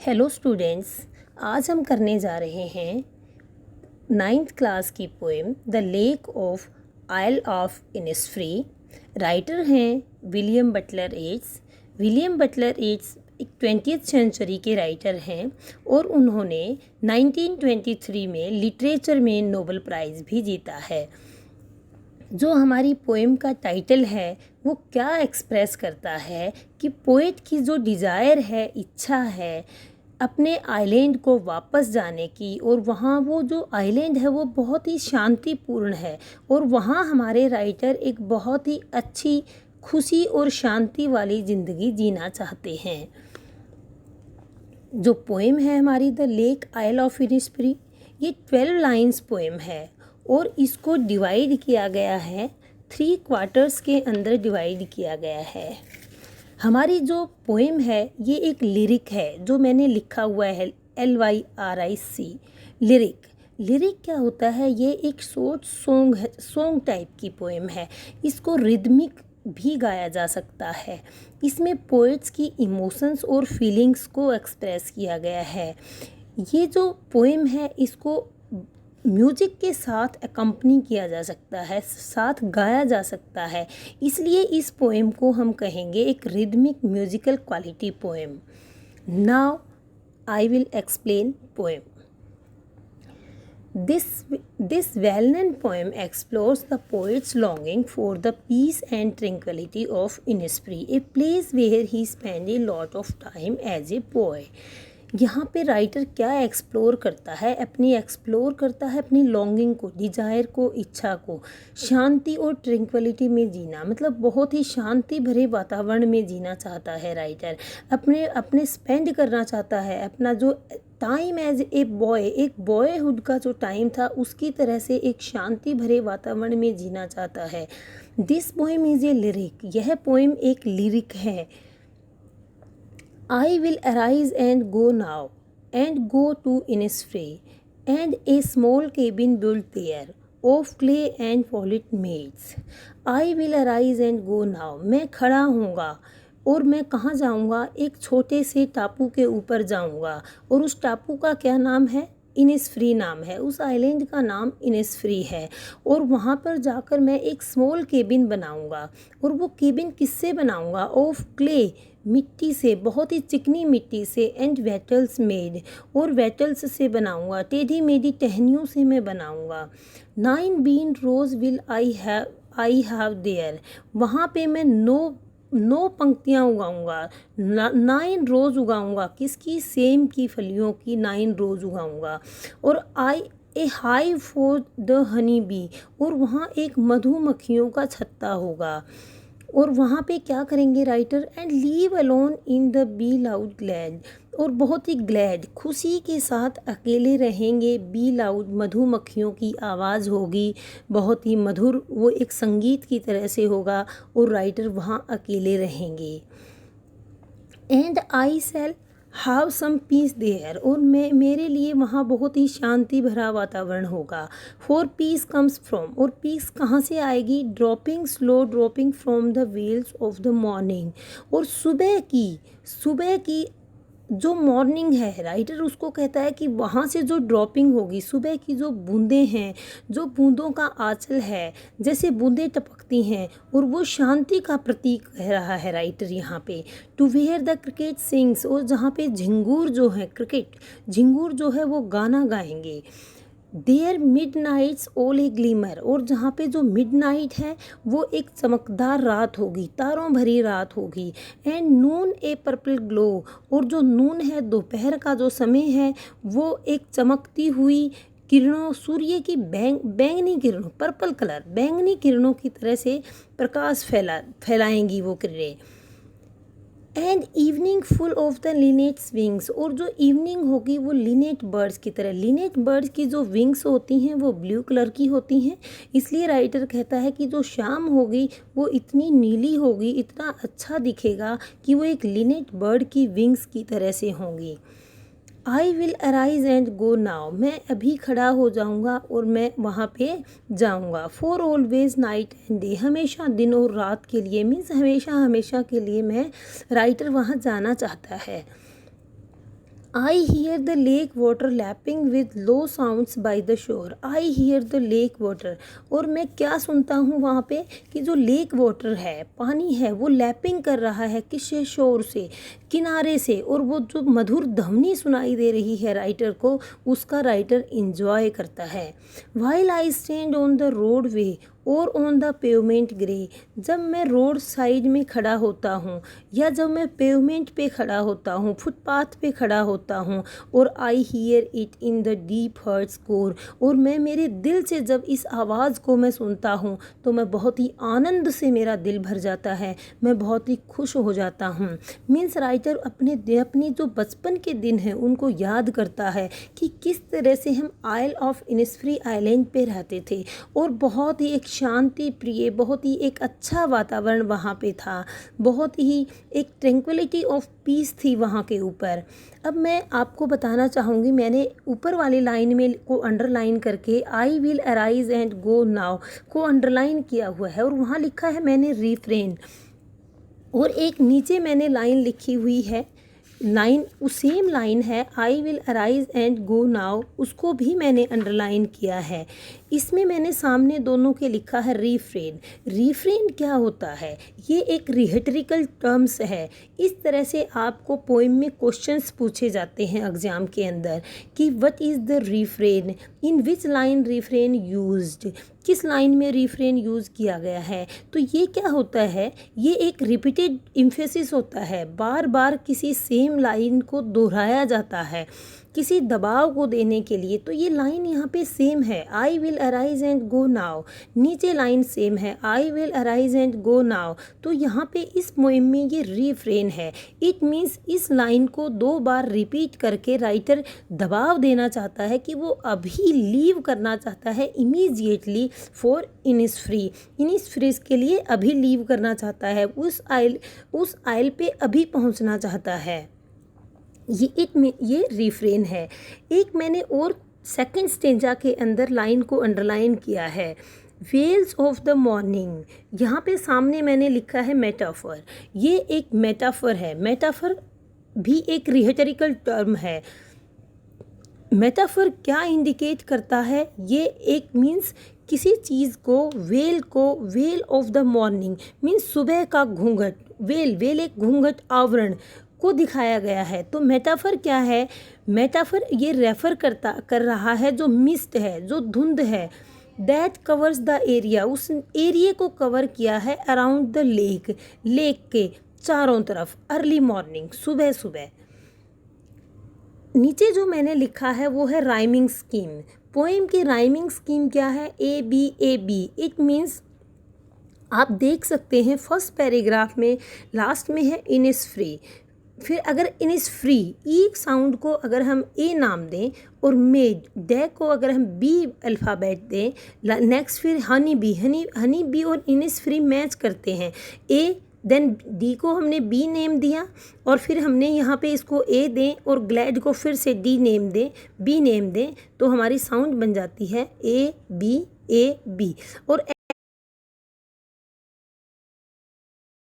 Hello students, आज हम करने जा रहे हैं 9th क्लास की poem the lake of isle of Innisfree. Writer हैं William Butler Yeats. William Butler Yeats एक 20th सेंचुरी के राइटर हैं और उन्होंने 1923 में लिटरेचर में नोबेल प्राइज़ भी जीता है। जो हमारी पोएम का टाइटल है वो क्या एक्सप्रेस करता है कि पोएट की जो डिज़ायर है, इच्छा है अपने आइलैंड को वापस जाने की, और वहाँ वो जो आइलैंड है वो बहुत ही शांतिपूर्ण है और वहाँ हमारे राइटर एक बहुत ही अच्छी खुशी और शांति वाली ज़िंदगी जीना चाहते हैं। जो पोएम है हमारी the lake isle of Innisfree, ये 12 लाइन्स पोएम है और इसको डिवाइड किया गया है 3 क्वार्टर्स के अंदर डिवाइड किया गया है। हमारी जो पोएम है ये एक लिरिक है जो मैंने लिखा हुआ है LYRIC लिरिक। लिरिक क्या होता है? ये एक शॉर्ट सॉन्ग है, सॉन्ग टाइप की पोएम है। इसको रिदमिक भी गाया जा सकता है। इसमें पोएट्स की इमोशंस और फीलिंग्स को एक्सप्रेस किया गया है। ये जो पोएम है इसको म्यूजिक के साथ अकम्पनी किया जा सकता है, साथ गाया जा सकता है, इसलिए इस पोएम को हम कहेंगे एक rhythmic musical quality poem. Now I will explain poem. This well-known poem explores the poet's longing for the peace and tranquility of Innisfree, a place where he spent a lot of time as a boy. यहाँ पे writer क्या explore करता है? Explore करता है अपनी longing को, Dzire को, इच्छा को। शांति और ट्रैंक्विलिटी में जीना मतलब बहुत ही शांति भरे वातावरण में जीना चाहता है राइटर। अपने स्पेंड करना चाहता है अपना जो टाइम एज ए बॉय, एक बॉयहुड का जो टाइम था उसकी तरह से एक शांति भरे वातावरण में जीना चाहता है। This poem is a lyric, यह पोएम एक लिरिक है। I will arise and go now, and go to Innisfree, and a small cabin built there, of clay and polished maids. I will arise and go now. मैं खड़ा होऊंगा और मैं कहाँ जाऊंगा? एक छोटे से टापू के ऊपर जाऊंगा, और उस टापू का क्या नाम है? इनिसफ्री नाम है। उस आइलैंड का नाम इनिसफ्री है और वहाँ पर जाकर मैं एक स्मॉल केबिन बनाऊंगा। और वो केबिन किससे बनाऊंगा? ऑफ क्ले, मिट्टी से, बहुत ही चिकनी मिट्टी से, एंड वेटल्स मेड, और वेटल्स से बनाऊंगा, टेढ़ी मेढ़ी टहनियों से मैं बनाऊंगा। 9 bean rows will I have there, वहाँ पे मैं 9 पंक्तियाँ उगाऊंगा, 9 रोज़ उगाऊंगा। किसकी? सेम की फलियों की 9 रोज़ उगाऊंगा। और a hive for the honey bee, और वहाँ एक मधुमक्खियों का छत्ता होगा। और वहाँ पे क्या करेंगे writer? And leave alone in the be loud glad, और बहुत ही ग्लैड, खुशी के साथ अकेले रहेंगे। बी लाउड, मधुमक्खियों की आवाज़ होगी, बहुत ही मधुर, वो एक संगीत की तरह से होगा और राइटर वहाँ अकेले रहेंगे। And I shall have some peace there, और मेरे लिए वहाँ बहुत ही शांति भरा वातावरण होगा। फॉर पीस कम्स फ्रॉम, और पीस कहाँ से आएगी? Dropping, slow dropping from the wheels of the morning, और सुबह की जो मॉर्निंग है राइटर उसको कहता है कि वहाँ से जो ड्रॉपिंग होगी, सुबह की जो बूंदें हैं, जो बूंदों का आंचल है, जैसे बूंदें टपकती हैं, और वो शांति का प्रतीक कह रहा है राइटर यहाँ पे। To where the cricket sings, और जहाँ पे झिंगूर जो है, झिंगूर जो है वो गाना गाएंगे। There mid nights all A glimmer, और जहाँ पे जो मिड नाइट है वो एक चमकदार रात होगी, तारों भरी रात होगी। And Noon A purple glow, और जो नून है, दोपहर का जो समय है, वो एक चमकती हुई किरणों, सूर्य की बैंगनी किरणों, पर्पल कलर, बैंगनी किरणों की तरह से प्रकाश फैलाएंगी वो किरणें। And evening full of the linnet's wings, और जो इवनिंग होगी वो लिनेट बर्ड्स की तरह। लिनेट बर्ड्स की जो विंग्स होती हैं वो ब्लू कलर की होती हैं, इसलिए राइटर कहता है कि जो शाम होगी वो इतनी नीली होगी, इतना अच्छा दिखेगा कि वो एक लिनेट बर्ड की विंग्स की तरह से होंगी। I will arise and go now, मैं अभी खड़ा हो जाऊंगा और मैं वहाँ पे जाऊंगा। For always night and day, हमेशा दिन और रात के लिए, मीन्स हमेशा के लिए मैं राइटर वहाँ जाना चाहता है। I hear the lake water lapping with low sounds by the shore. I hear the lake water. और मैं क्या सुनता हूँ वहाँ पे कि जो लेक वाटर है, पानी है, वो लैपिंग कर रहा है किससे, शोर से, किनारे से, और वो जो मधुर ध्वनि सुनाई दे रही है राइटर को, उसका राइटर इंजॉय करता है. While I stand on the roadway और ऑन द पेवमेंट ग्रे, जब मैं रोड साइड में खड़ा होता हूँ या जब मैं पेवमेंट पे खड़ा होता हूँ, फुटपाथ पे खड़ा होता हूँ, और I hear it in the deep heart's core, और मैं मेरे दिल से जब इस आवाज़ को मैं सुनता हूँ तो मैं बहुत ही आनंद से मेरा दिल भर जाता है, मैं बहुत ही खुश हो जाता हूँ. मीन्स राइटर अपनी जो बचपन के दिन हैं उनको याद करता है कि किस तरह से हम आइल ऑफ इनिसफ्री आइलैंड पे रहते थे, और बहुत ही एक शांति प्रिय, बहुत ही एक अच्छा वातावरण वहाँ पे था, बहुत ही एक ट्रैंक्विलिटी ऑफ पीस थी वहाँ के ऊपर. अब मैं आपको बताना चाहूँगी, मैंने ऊपर वाली लाइन में को अंडरलाइन करके I will arise and go now को अंडरलाइन किया हुआ है, और वहाँ लिखा है मैंने रिफ्रेन, और एक नीचे मैंने लाइन लिखी हुई है, लाइन सेम लाइन है, I will arise and go now, उसको भी मैंने अंडरलाइन किया है. इसमें मैंने सामने दोनों के लिखा है रिफ्रेन. रिफ्रेन क्या होता है? ये एक रिहेटरिकल टर्म्स है. इस तरह से आपको पोइम में क्वेश्चंस पूछे जाते हैं एग्जाम के अंदर कि what is the refrain, in which line refrain used, किस लाइन में रिफ्रेन यूज़ किया गया है. तो ये क्या होता है, ये एक रिपीटेड इम्फेसिस होता है, बार बार किसी सेम लाइन को दोहराया जाता है किसी दबाव को देने के लिए. तो ये लाइन यहाँ पे सेम है, I will arise and go now, नीचे लाइन सेम है, I will arise and go now. तो यहाँ पे इस पोएम में ये रिफ्रेन है. इट मीन्स इस लाइन को 2 बार रिपीट करके राइटर दबाव देना चाहता है कि वो अभी लीव करना चाहता है इमीडिएटली फॉर इनिसफ्री. इनिसफ्री के लिए अभी लीव करना चाहता है, उस आइल पे अभी पहुँचना चाहता है. ये रिफ्रेन है. एक मैंने और सेकंड स्टेंजा के अंदर लाइन को अंडरलाइन किया है, वेल्स ऑफ द मॉर्निंग. यहाँ पे सामने मैंने लिखा है मेटाफर. ये एक मेटाफर है. मेटाफर भी एक रिहेटरिकल टर्म है. मेटाफर क्या इंडिकेट करता है, ये एक मीन्स किसी चीज़ को well of the morning means सुबह का घूंघट, वेल एक घूंघट आवरण को दिखाया गया है. तो मेटाफर क्या है, मेटाफर ये रेफ़र कर रहा है जो मिस्ट है, जो धुंध है, दैट कवर्स द एरिया, उस एरिया को कवर किया है अराउंड द लेक के चारों तरफ, अर्ली मॉर्निंग, सुबह सुबह. नीचे जो मैंने लिखा है वो है राइमिंग स्कीम. पोएम की राइमिंग स्कीम क्या है, ए बी. इट मीन्स आप देख सकते हैं फर्स्ट पैराग्राफ में लास्ट में है इनिसफ्री. फिर अगर इनिसफ्री ई साउंड को अगर हम ए नाम दें और मेड डे को अगर हम बी अल्फ़ाबेट दें, नेक्स्ट फिर हनी बी और इनिसफ्री मैच करते हैं. ए देन डी को हमने बी नेम दिया, और फिर हमने यहाँ पे इसको ए दें और ग्लैड को फिर से बी नेम दें, तो हमारी साउंड बन जाती है ए बी. और